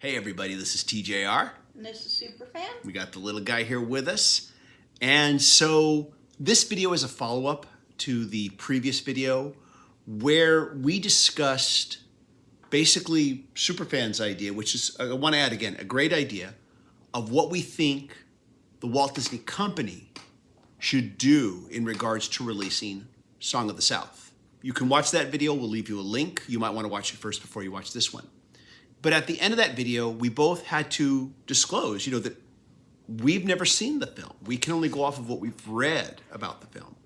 Hey everybody, this is TJR. And this is Superfan. We got the little guy here with us. And so this video is a follow-up to the previous video where we discussed basically Superfan's idea, which is, I want to add again, a great idea of what we think the Walt Disney Company should do in regards to releasing Song of the South. You can watch that video. We'll leave you a link. You might want to watch it first before you watch this one. But at the end of that video, we both had to disclose, that we've never seen the film. We can only go off of what we've read about the film.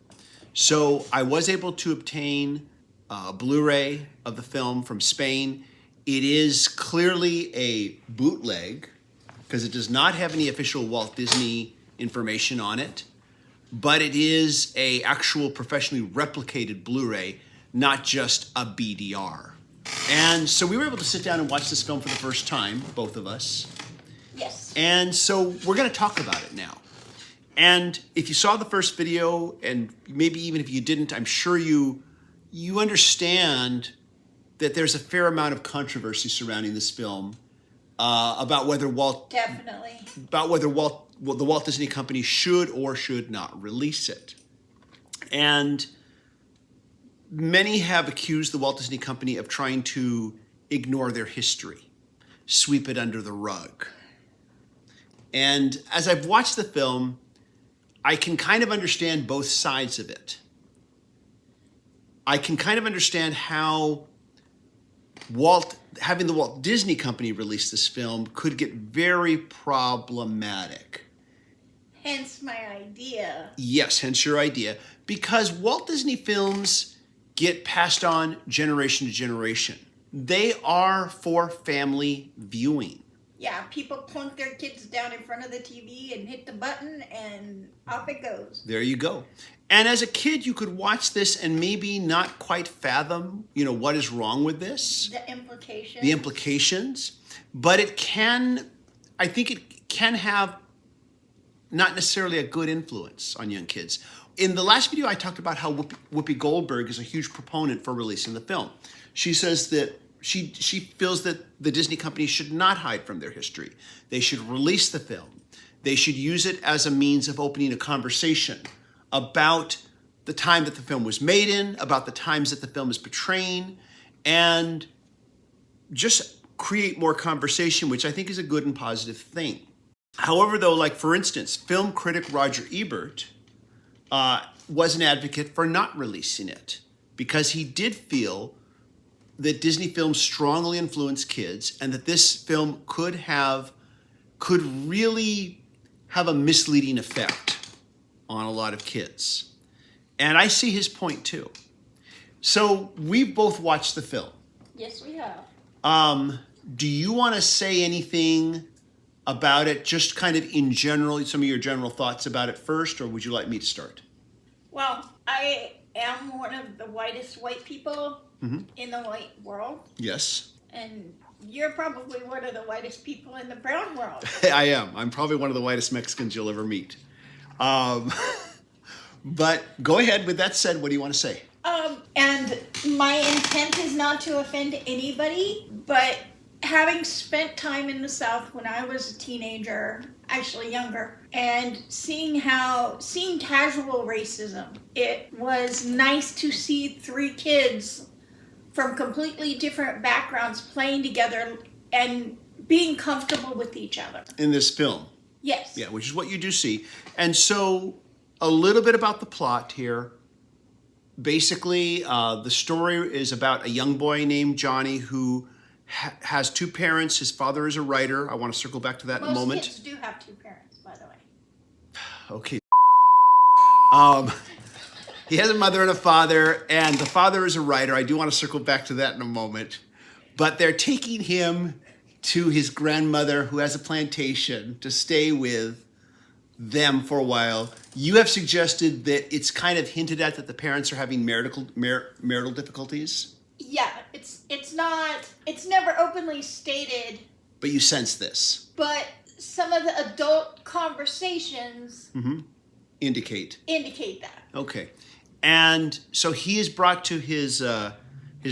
So I was able to obtain a Blu-ray of the film from Spain. It is clearly a bootleg because it does not have any official Walt Disney information on it, but it is a actual professionally replicated Blu-ray, not just a BDR. And so we were able to sit down and watch this film for the first time, both of us. Yes. And so we're going to talk about it now. And if you saw the first video, and maybe even if you didn't, I'm sure you understand that there's a fair amount of controversy surrounding this film about whether the Walt Disney Company should or should not release it. And many have accused the Walt Disney Company of trying to ignore their history, sweep it under the rug. And as I've watched the film, I can kind of understand both sides of it. I can kind of understand how having the Walt Disney Company release this film could get very problematic. Hence my idea. Yes, hence your idea. Because Walt Disney films get passed on generation to generation. They are for family viewing. Yeah, people plunk their kids down in front of the TV and hit the button and off it goes. There you go. And as a kid, you could watch this and maybe not quite fathom, what is wrong with this. The implications. The implications. But I think it can have not necessarily a good influence on young kids. In the last video, I talked about how Whoopi Goldberg is a huge proponent for releasing the film. She says that she feels that the Disney company should not hide from their history. They should release the film. They should use it as a means of opening a conversation about the time that the film was made in, about the times that the film is portraying, and just create more conversation, which I think is a good and positive thing. However, though, like for instance, film critic Roger Ebert was an advocate for not releasing it because he did feel that Disney films strongly influence kids and that this film could really have a misleading effect on a lot of kids. And I see his point too. So we've both watched the film. Yes, we have. Do you want to say anything about it, just kind of in general, some of your general thoughts about it first, or would you like me to start? Well, I am one of the whitest white people in the white world. Yes. And you're probably one of the whitest people in the brown world. I am. I'm probably one of the whitest Mexicans you'll ever meet. But go ahead. With that said, what do you want to say? And my intent is not to offend anybody, but having spent time in the South when I was a teenager, actually younger, and seeing casual racism, it was nice to see three kids from completely different backgrounds playing together and being comfortable with each other. In this film. Yes. Yeah, which is what you do see. And so a little bit about the plot here. Basically, the story is about a young boy named Johnny who has two parents. His father is a writer. I want to circle back to that in a moment. Most kids do have two parents, by the way. Okay. He has a mother and a father, and the father is a writer. I do want to circle back to that in a moment. But they're taking him to his grandmother, who has a plantation, to stay with them for a while. You have suggested that it's kind of hinted at that the parents are having marital difficulties. Yeah, it's never openly stated. But you sense this. But some of the adult conversations indicate that. Okay. And so he is brought to his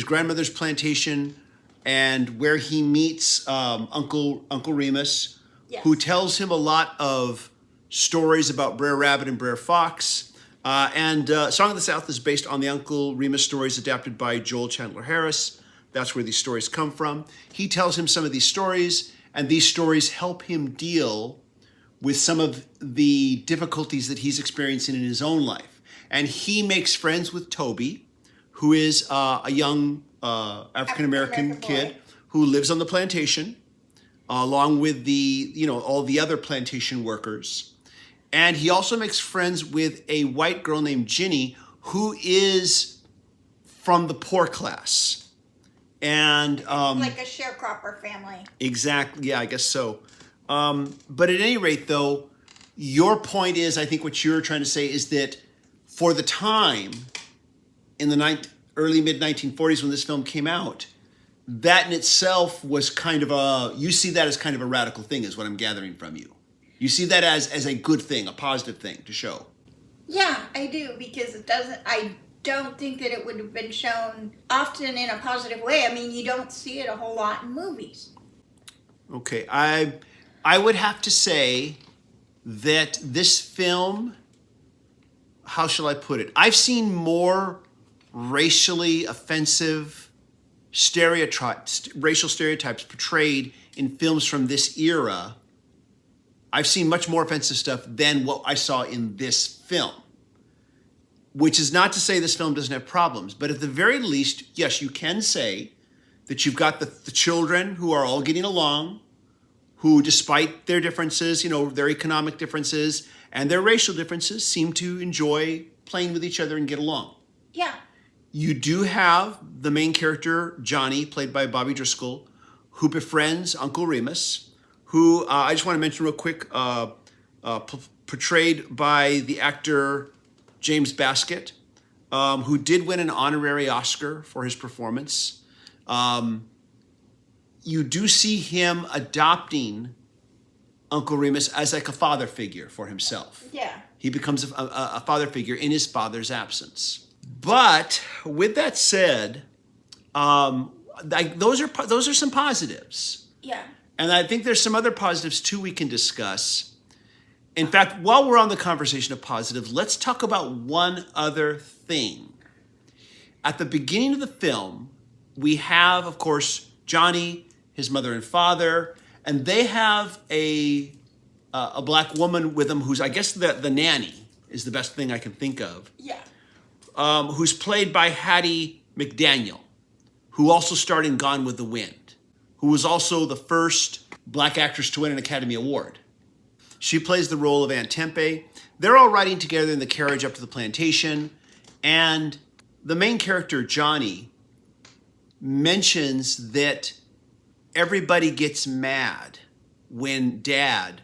grandmother's plantation and where he meets Uncle Remus, Yes. who tells him a lot of stories about Brer Rabbit and Brer Fox. Song of the South is based on the Uncle Remus stories adapted by Joel Chandler Harris. That's where these stories come from. He tells him some of these stories, and these stories help him deal with some of the difficulties that he's experiencing in his own life. And he makes friends with Toby, who is a young African-American kid who lives on the plantation, along with all the other plantation workers. And he also makes friends with a white girl named Ginny, who is from the poor class. And like a sharecropper family. Exactly, yeah, I guess so. But at any rate, though, your point is, I think what you're trying to say is that for the time, in the early mid-1940s when this film came out, that in itself was kind of you see that as kind of a radical thing, is what I'm gathering from you. You see that as a good thing, a positive thing to show. Yeah, I do, because I don't think that it would have been shown often in a positive way. I mean, you don't see it a whole lot in movies. Okay, I would have to say that this film, how shall I put it? I've seen more racially offensive racial stereotypes portrayed in films from this era. I've seen much more offensive stuff than what I saw in this film. Which is not to say this film doesn't have problems, but at the very least, yes, you can say that you've got the children who are all getting along, who, despite their differences, their economic differences and their racial differences, seem to enjoy playing with each other and get along. Yeah. You do have the main character, Johnny, played by Bobby Driscoll, who befriends Uncle Remus, who I just want to mention real quick, portrayed by the actor James Baskett, who did win an honorary Oscar for his performance. You do see him adopting Uncle Remus as like a father figure for himself. Yeah. He becomes a father figure in his father's absence. But with that said, those are some positives. Yeah. And I think there's some other positives too we can discuss. In fact, while we're on the conversation of positives, let's talk about one other thing. At the beginning of the film, we have, of course, Johnny, his mother and father, and they have a black woman with them who's, I guess, the nanny is the best thing I can think of. Yeah. Who's played by Hattie McDaniel, who also starred in Gone with the Wind, who was also the first black actress to win an Academy Award. She plays the role of Aunt Tempe. They're all riding together in the carriage up to the plantation, and the main character, Johnny, mentions that everybody gets mad when Dad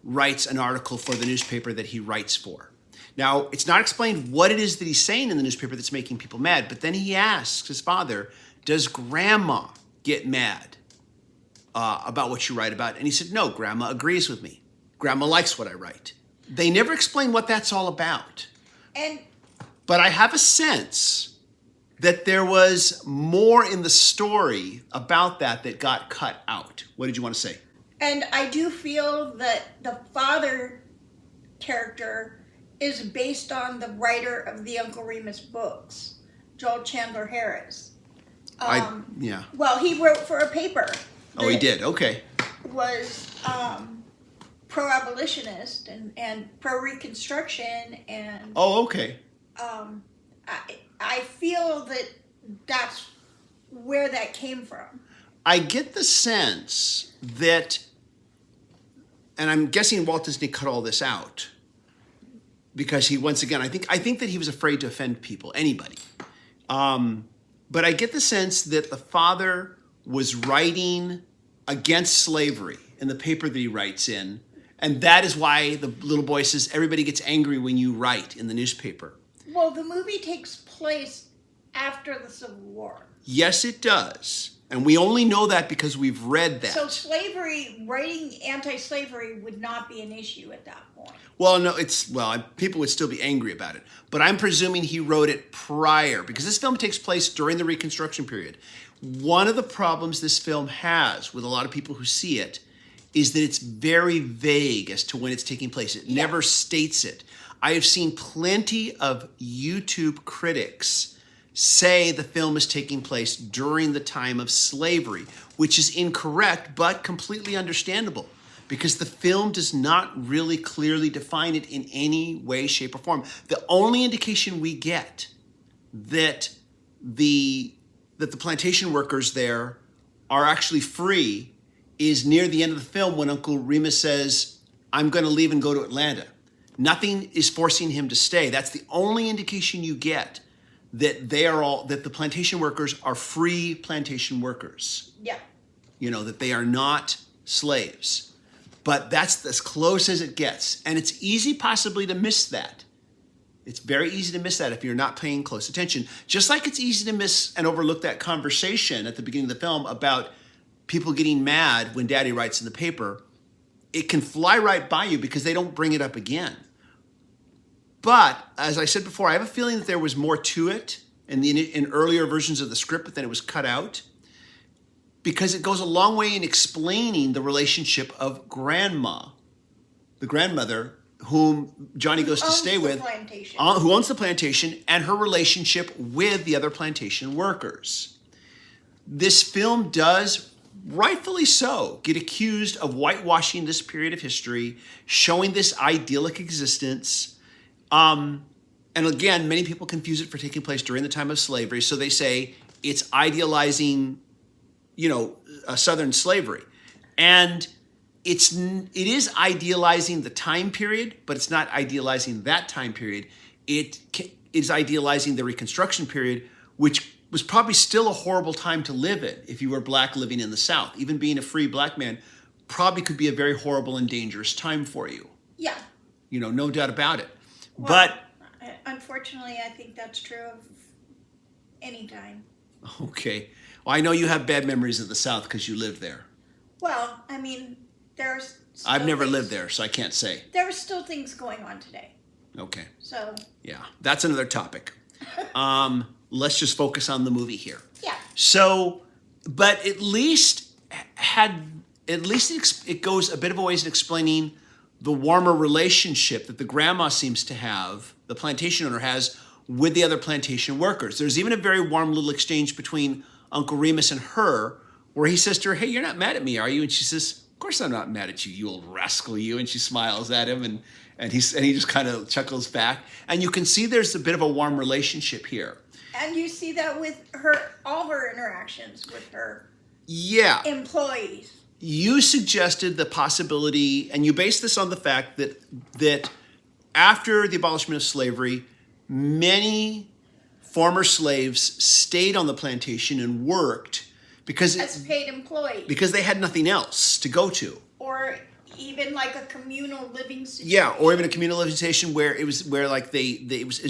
writes an article for the newspaper that he writes for. Now, it's not explained what it is that he's saying in the newspaper that's making people mad, but then he asks his father, does Grandma get mad about what you write about? And he said, no, Grandma agrees with me. Grandma likes what I write. They never explain what that's all about. But I have a sense that there was more in the story about that got cut out. What did you want to say? And I do feel that the father character is based on the writer of the Uncle Remus books, Joel Chandler Harris. Yeah. Well, he wrote for a paper. Oh, he did? Okay. Was pro-abolitionist and pro-Reconstruction and... Oh, okay. I feel that that's where that came from. I get the sense that, and I'm guessing Walt Disney cut all this out because he, once again, I think that he was afraid to offend people, anybody. But I get the sense that the father was writing against slavery in the paper that he writes in, and that is why the little boy says, everybody gets angry when you write in the newspaper. Well, the movie takes place after the Civil War. Yes, it does. And we only know that because we've read that. So slavery, writing anti-slavery would not be an issue at that point. Well, no, people would still be angry about it. But I'm presuming he wrote it prior, because this film takes place during the Reconstruction period. One of the problems this film has with a lot of people who see it is that it's very vague as to when it's taking place. It never states it. I have seen plenty of YouTube critics say the film is taking place during the time of slavery, which is incorrect, but completely understandable, because the film does not really clearly define it in any way, shape, or form. The only indication we get that the plantation workers there are actually free is near the end of the film when Uncle Remus says, "I'm going to leave and go to Atlanta." Nothing is forcing him to stay. That's the only indication you get that that the plantation workers are free plantation workers. Yeah. That they are not slaves. But that's as close as it gets. And it's easy possibly to miss that. It's very easy to miss that if you're not paying close attention. Just like it's easy to miss and overlook that conversation at the beginning of the film about people getting mad when Daddy writes in the paper. It can fly right by you because they don't bring it up again. But as I said before, I have a feeling that there was more to it in earlier versions of the script, but then it was cut out, because it goes a long way in explaining the relationship of Grandma, the grandmother whom Johnny goes to stay with, who owns the plantation, and her relationship with the other plantation workers. This film does, rightfully so, get accused of whitewashing this period of history, showing this idyllic existence. And again, many people confuse it for taking place during the time of slavery. So they say it's idealizing, Southern slavery. And it is idealizing the time period, but it's not idealizing that time period. It is idealizing the Reconstruction period, which was probably still a horrible time to live in if you were black living in the South. Even being a free black man probably could be a very horrible and dangerous time for you. Yeah. No doubt about it. Well, but unfortunately, I think that's true of any time. Okay. Well, I know you have bad memories of the South because you lived there. Well, I mean, there's... I've never lived there, so I can't say. There are still things going on today. Okay. So... Yeah, that's another topic. Let's just focus on the movie here. Yeah. So, but at least it goes a bit of a ways in explaining the warmer relationship that the grandma seems to have, the plantation owner has, with the other plantation workers. There's even a very warm little exchange between Uncle Remus and her, where he says to her, "Hey, you're not mad at me, are you?" And she says, "Of course I'm not mad at you, you old rascal, you." And she smiles at him, and he just kind of chuckles back. And you can see there's a bit of a warm relationship here. And you see that with all her interactions with her employees. You suggested the possibility, and you based this on the fact that after the abolishment of slavery, many former slaves stayed on the plantation and worked as paid employees, because they had nothing else to go to, or even like a communal living situation. Yeah, or even a communal living situation where it was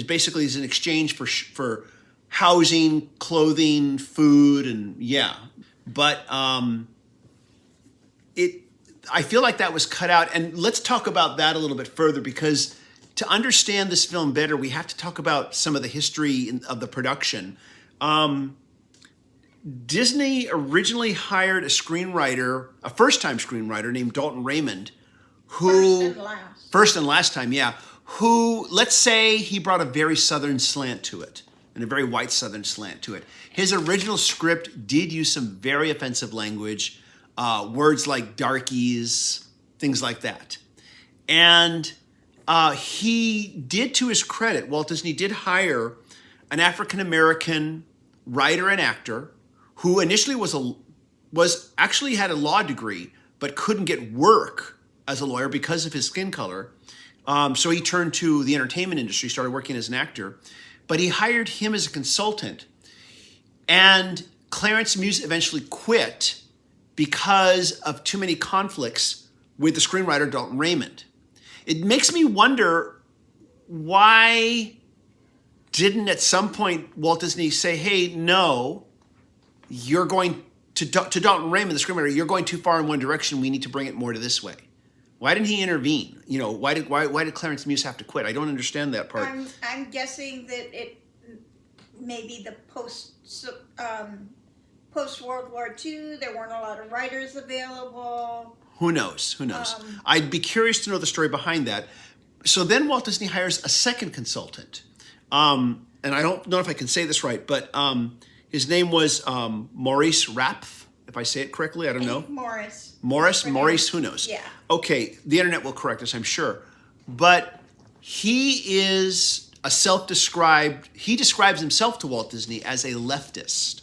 basically as an exchange for housing, clothing, food, and but I feel like that was cut out. And let's talk about that a little bit further, because to understand this film better, we have to talk about some of the history of the production. Disney originally hired a first-time screenwriter named Dalton Raymond, who... First and last time, yeah. Who, let's say he brought a very Southern slant to it, and a very white Southern slant to it. His original script did use some very offensive language, words like darkies, things like that. And he did, to his credit, Walt Disney did hire an African-American writer and actor who initially actually had a law degree, but couldn't get work as a lawyer because of his skin color. So he turned to the entertainment industry, started working as an actor. But he hired him as a consultant. And Clarence Muse eventually quit because of too many conflicts with the screenwriter Dalton Raymond. It makes me wonder, why didn't at some point Walt Disney say, "Hey, no, you're going to Dalton Raymond, the screenwriter, you're going too far in one direction. We need to bring it more to this way. Why didn't he intervene? You know, why did Clarence Muse have to quit? I don't understand that part. I'm guessing that it maybe the post World War II, there weren't a lot of writers available. Who knows? Who knows? I'd be curious to know the story behind that. So then Walt Disney hires a second consultant. And I don't know if I can say this right, but his name was Maurice Rapf, if I say it correctly. I don't know. Maurice, who knows? Yeah. Okay, the internet will correct us, I'm sure. But he is he describes himself to Walt Disney as a leftist.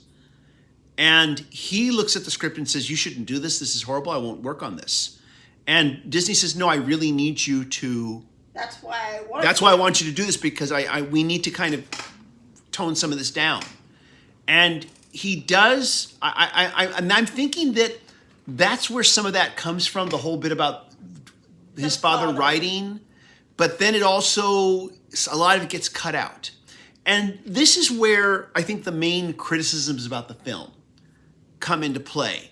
And he looks at the script and says, you shouldn't do this. This is horrible. I won't work on this. And Disney says, no, I really need you to... That's why I want you to do this, because we need to kind of tone some of this down. And he does. And I'm thinking that that's where some of that comes from, the whole bit about his father writing. But then it also, a lot of it gets cut out. And this is where I think the main criticisms about the film come into play.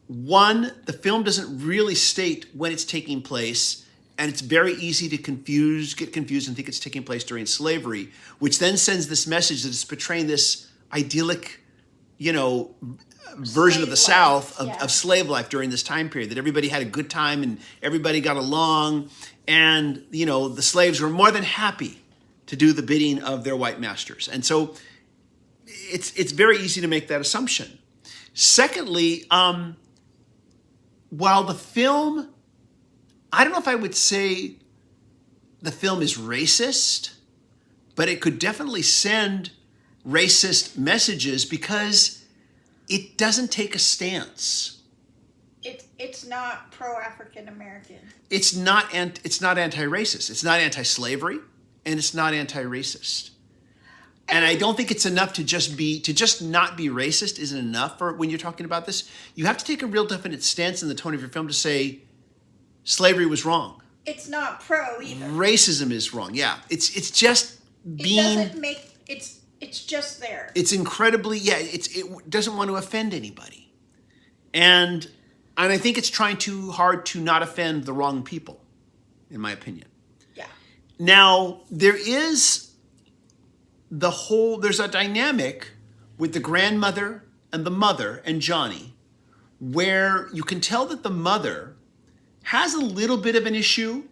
One, the film doesn't really state when it's taking place, and it's very easy to get confused and think it's taking place during slavery, which then sends this message that it's portraying this idyllic, version of the South of slave life during this time period, that everybody had a good time and everybody got along, and the slaves were more than happy to do the bidding of their white masters. And so it's very easy to make that assumption. Secondly, while the film, I don't know if I would say the film is racist, but it could definitely send racist messages because it doesn't take a stance. It's not pro-African American. It's not anti-racist. It's not anti-slavery, and it's not anti-racist. And I don't think it's enough to just not be racist isn't enough for when you're talking about this. You have to take a real definite stance in the tone of your film to say slavery was wrong. It's not pro either. Racism is wrong. Yeah, it's just being. It doesn't make it's just there. It's incredibly it doesn't want to offend anybody, and I think it's trying too hard to not offend the wrong people, in my opinion. Yeah. Now there's a dynamic with the grandmother and the mother and Johnny, where you can tell that the mother has a little bit of an issue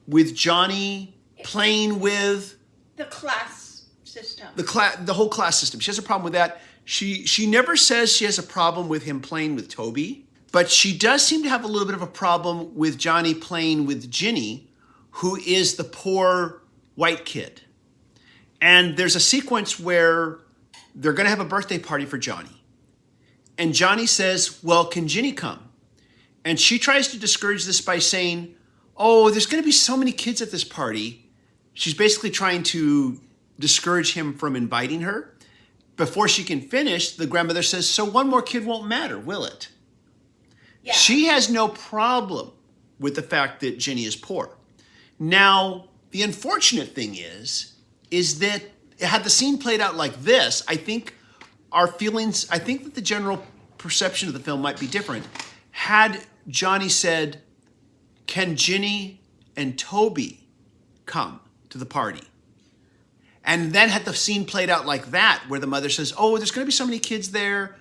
with Johnny playing with the class system. The whole class system. She has a problem with that. She never says she has a problem with him playing with Toby, but she does seem to have a little bit of a problem with Johnny playing with Ginny, who is the poor white kid. And there's a sequence where they're going to have a birthday party for Johnny. And Johnny says, well, can Ginny come? And she tries to discourage this by saying, oh, there's going to be so many kids at this party. She's basically trying to discourage him from inviting her. Before she can finish, the grandmother says, so one more kid won't matter, will it? Yeah. She has no problem with the fact that Ginny is poor. Now, the unfortunate thing is that had the scene played out like this, I think that the general perception of the film might be different. Had Johnny said, can Ginny and Toby come to the party? And then had the scene played out like that, where the mother says, oh, there's going to be so many kids there.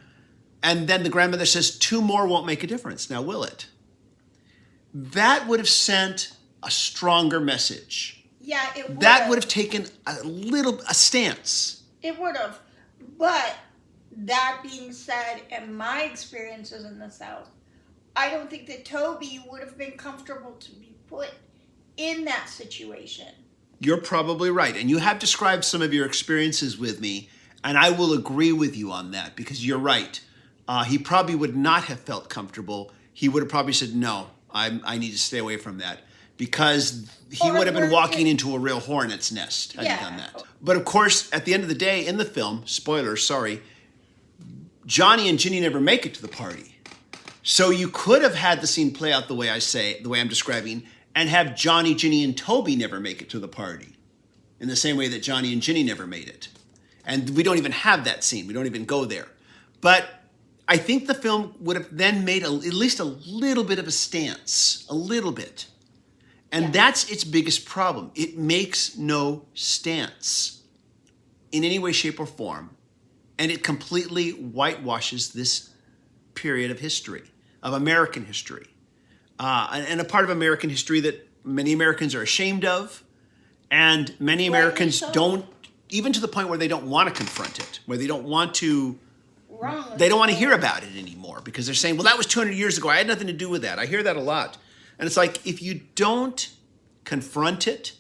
And then the grandmother says, 2 more won't make a difference. Now, will it? That would have sent a stronger message. Yeah, it would. That would have taken a stance. It would have. But that being said, and my experiences in the South, I don't think that Toby would have been comfortable to be put in that situation. You're probably right. And you have described some of your experiences with me, and I will agree with you on that, because you're right. He probably would not have felt comfortable. He would have probably said, no, I need to stay away from that, because he would have been walking into a real hornet's nest had he done that. But of course, at the end of the day, in the film, spoilers, sorry, Johnny and Ginny never make it to the party. So you could have had the scene play out the way I'm describing, and have Johnny, Ginny, and Toby never make it to the party, in the same way that Johnny and Ginny never made it. And we don't even have that scene. We don't even go there. But I think the film would have then made at least a little bit of a stance, a little bit. And Yeah. that's its biggest problem. It makes no stance in any way, shape, or form. And it completely whitewashes this period of history, of American history. And a part of American history that many Americans are ashamed of. And many Americans so. don't, even to the point where they don't want to confront it, where they don't want to, Wrong. they don't want to hear about it anymore because they're saying, well, that was 200 years ago. I had nothing to do with that. I hear that a lot. And it's like, if you don't confront it,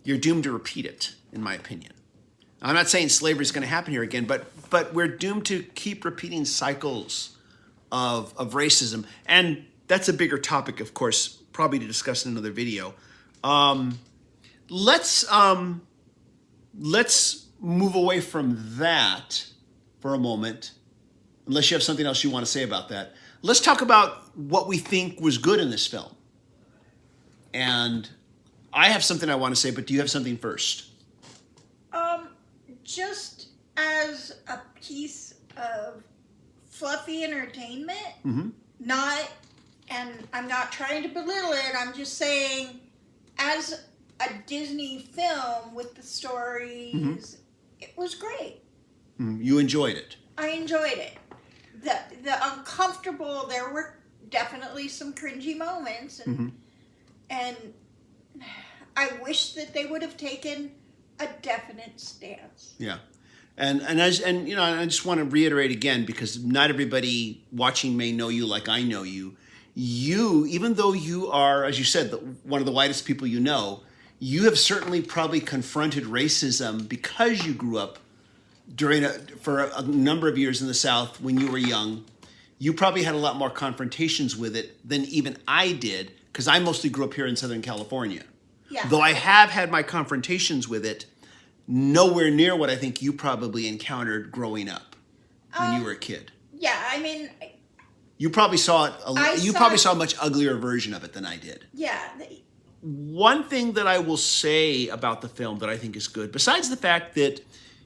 you're doomed to repeat it, in my opinion. I'm not saying slavery is going to happen here again, but we're doomed to keep repeating cycles of racism. And that's a bigger topic, of course, probably to discuss in another video. Let's move away from that for a moment, unless you have something else you want to say about that. Let's talk about what we think was good in this film. And I have something I want to say, but do you have something first? Just as a piece of fluffy entertainment, not, and I'm not trying to belittle it, I'm just saying, as a Disney film with the stories, it was great. You enjoyed it. I enjoyed it. The uncomfortable, there were definitely some cringy moments, and I wish that they would have taken a definite stance. Yeah. And you know, I just want to reiterate again, because not everybody watching may know you like I know you. You, even though you are, as you said, one of the whitest people you know, you have certainly probably confronted racism because you grew up for a number of years in the South when you were young. You probably had a lot more confrontations with it than even I did, because I mostly grew up here in Southern California. Yeah. Though I have had my confrontations with it, nowhere near what I think you probably encountered growing up when you were a kid. Yeah, I mean, You probably saw it. You probably it- saw a much uglier version of it than I did. yeah, One thing that I will say about the film that I think is good, besides the fact that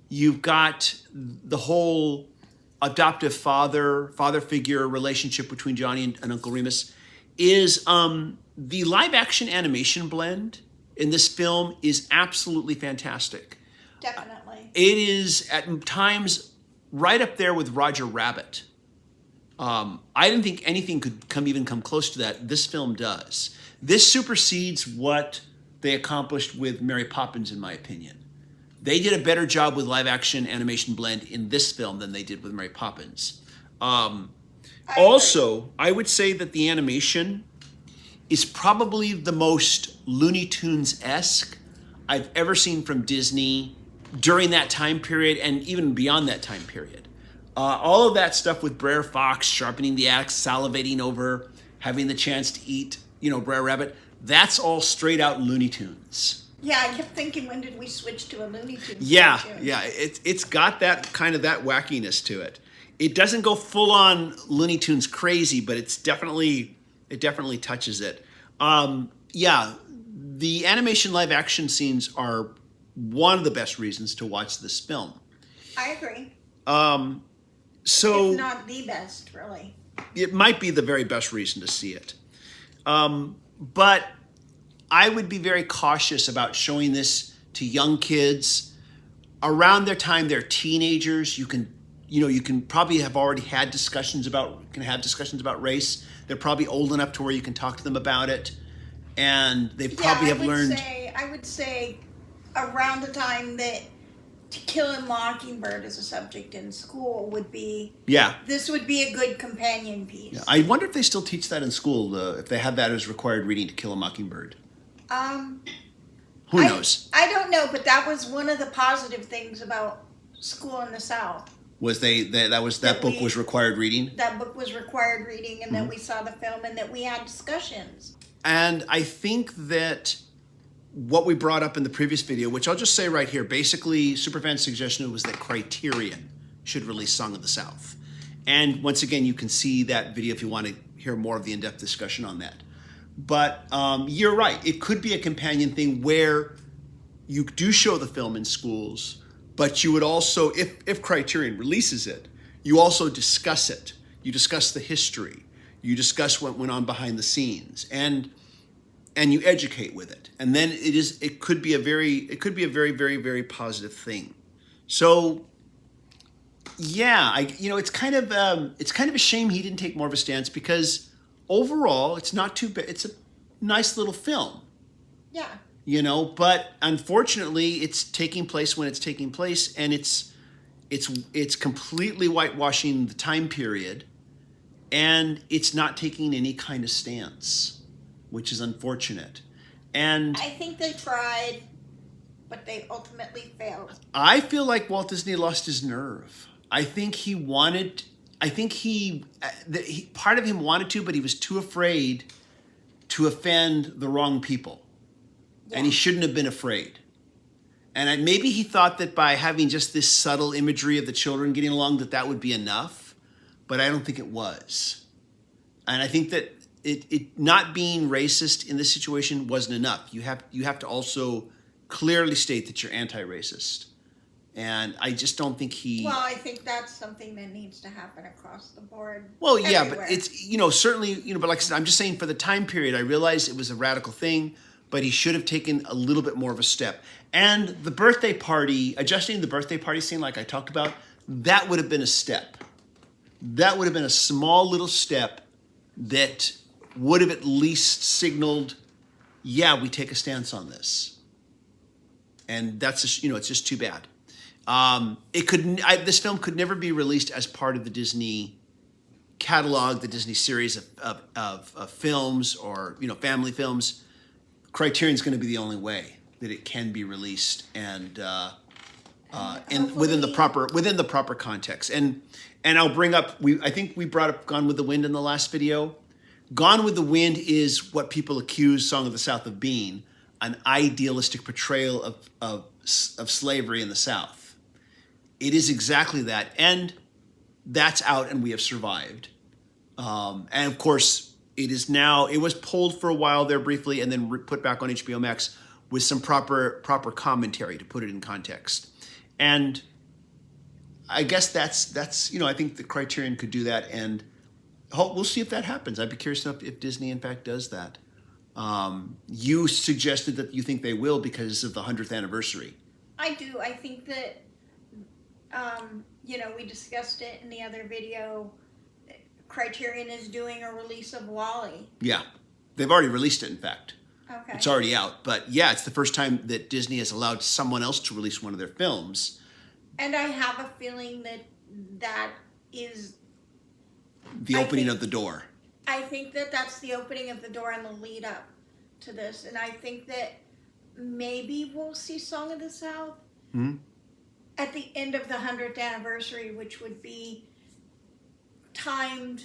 you've got the whole adoptive father figure relationship between Johnny and Uncle Remus, is the live action animation blend in this film is absolutely fantastic. definitely. It is at times right up there with Roger Rabbit. I didn't think anything could even come close to that. This film does. This supersedes what they accomplished with Mary Poppins, in my opinion. They did a better job with live action animation blend in this film than they did with Mary Poppins. Also, I would say that the animation is probably the most Looney Tunes-esque I've ever seen from Disney during that time period and even beyond that time period. All of that stuff with Brer Fox sharpening the axe, salivating over, having the chance to eat, Brer Rabbit, that's all straight out Looney Tunes. Yeah, I kept thinking, when did we switch to a Looney Tunes? Yeah, cartoon? yeah, it's got that kind of that wackiness to it. It doesn't go full on Looney Tunes crazy, but it definitely touches it. Yeah, the animation live action scenes are one of the best reasons to watch this film. I agree. So If not the best, really. it might be the very best reason to see it. But I would be very cautious about showing this to young kids. Around their time, they're teenagers. You can probably have already had discussions about race. They're probably old enough to where you can talk to them about it. And they probably have learned. I would say around the time that To Kill a Mockingbird as a subject in school would be. Yeah. This would be a good companion piece. Yeah. I wonder if they still teach that in school, if they have that as required reading, To Kill a Mockingbird. Who knows? I don't know, but that was one of the positive things about school in the South. Was that book was required reading? That book was required reading, and that we saw the film, and that we had discussions. And I think that what we brought up in the previous video, which I'll just say right here, basically Superfan's suggestion was that Criterion should release Song of the South. And once again, you can see that video if you want to hear more of the in-depth discussion on that. But you're right. It could be a companion thing where you do show the film in schools, but you would also, if Criterion releases it, you also discuss it. You discuss the history. You discuss what went on behind the scenes, and you educate with it. And then it could be a very, very, very positive thing. So yeah, it's kind of a shame he didn't take more of a stance, because overall it's not too bad. It's a nice little film. Yeah. But unfortunately it's taking place when it's taking place, and it's completely whitewashing the time period, and it's not taking any kind of stance, which is unfortunate. And I think they tried, but they ultimately failed. I feel like Walt Disney lost his nerve. I think part of him wanted to, but he was too afraid to offend the wrong people. Yeah. And he shouldn't have been afraid. And maybe he thought that by having just this subtle imagery of the children getting along, that would be enough, but I don't think it was. And I think that it not being racist in this situation wasn't enough. You have to also clearly state that you're anti-racist. And I just don't think he... Well, I think that's something that needs to happen across the board. Well, yeah, everywhere. But it's, certainly, but like I said, I'm just saying for the time period, I realized it was a radical thing, but he should have taken a little bit more of a step. And the birthday party, adjusting the birthday party scene like I talked about, that would have been a step. That would have been a small little step that would have at least signaled, yeah, we take a stance on this. And that's just, it's just too bad. This film could never be released as part of the Disney catalog, the Disney series of films, or family films. Criterion's going to be the only way that it can be released, and within the proper context. And I'll bring up, I think we brought up Gone with the Wind in the last video. Gone with the Wind is what people accuse Song of the South of being, an idealistic portrayal of slavery in the South. It is exactly that, and that's out, and we have survived. And of course, it was pulled for a while there briefly, and then put back on HBO Max with some proper commentary to put it in context. And I guess that's I think the Criterion could do that, and we'll see if that happens. I'd be curious to know if Disney in fact does that. You suggested that you think they will because of the 100th anniversary. I do. I think that, we discussed it in the other video. Criterion is doing a release of WALL-E. Yeah. They've already released it, in fact. Okay. It's already out. But yeah, it's the first time that Disney has allowed someone else to release one of their films. And I have a feeling that is... the opening of the door. I think that that's the opening of the door and the lead up to this. And I think that maybe we'll see Song of the South at the end of the 100th anniversary, which would be timed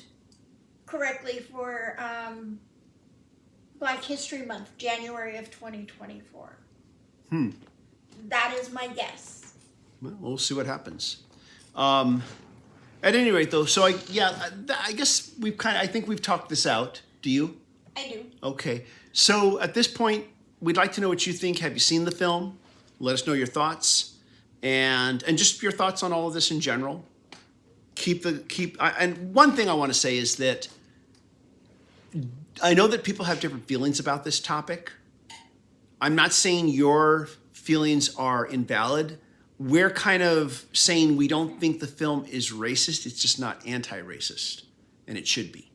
correctly for Black History Month, January of 2024. That is my guess. Well, we'll see what happens. At any rate, though, so I guess I think we've talked this out. Do you? I do. Okay. So at this point, we'd like to know what you think. Have you seen the film? Let us know your thoughts, and just your thoughts on all of this in general. And one thing I want to say is that I know that people have different feelings about this topic. I'm not saying your feelings are invalid. We're kind of saying we don't think the film is racist. It's just not anti-racist, and it should be.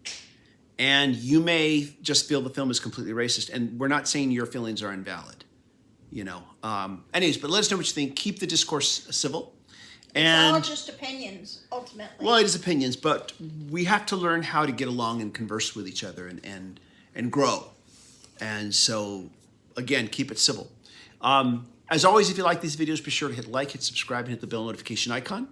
And you may just feel the film is completely racist, and we're not saying your feelings are invalid. Anyways, but let us know what you think. Keep the discourse civil. And it's all just opinions, ultimately. Well, it is opinions, but we have to learn how to get along and converse with each other and grow. And so, again, keep it civil. As always, if you like these videos, be sure to hit like, hit subscribe, and hit the bell notification icon.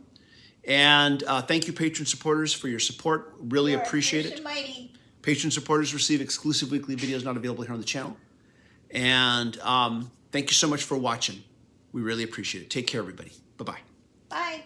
And thank you, patron supporters, for your support. Really appreciate it. Mighty. Patron supporters receive exclusive weekly videos not available here on the channel. And thank you so much for watching. We really appreciate it. Take care, everybody. Bye-bye. Bye.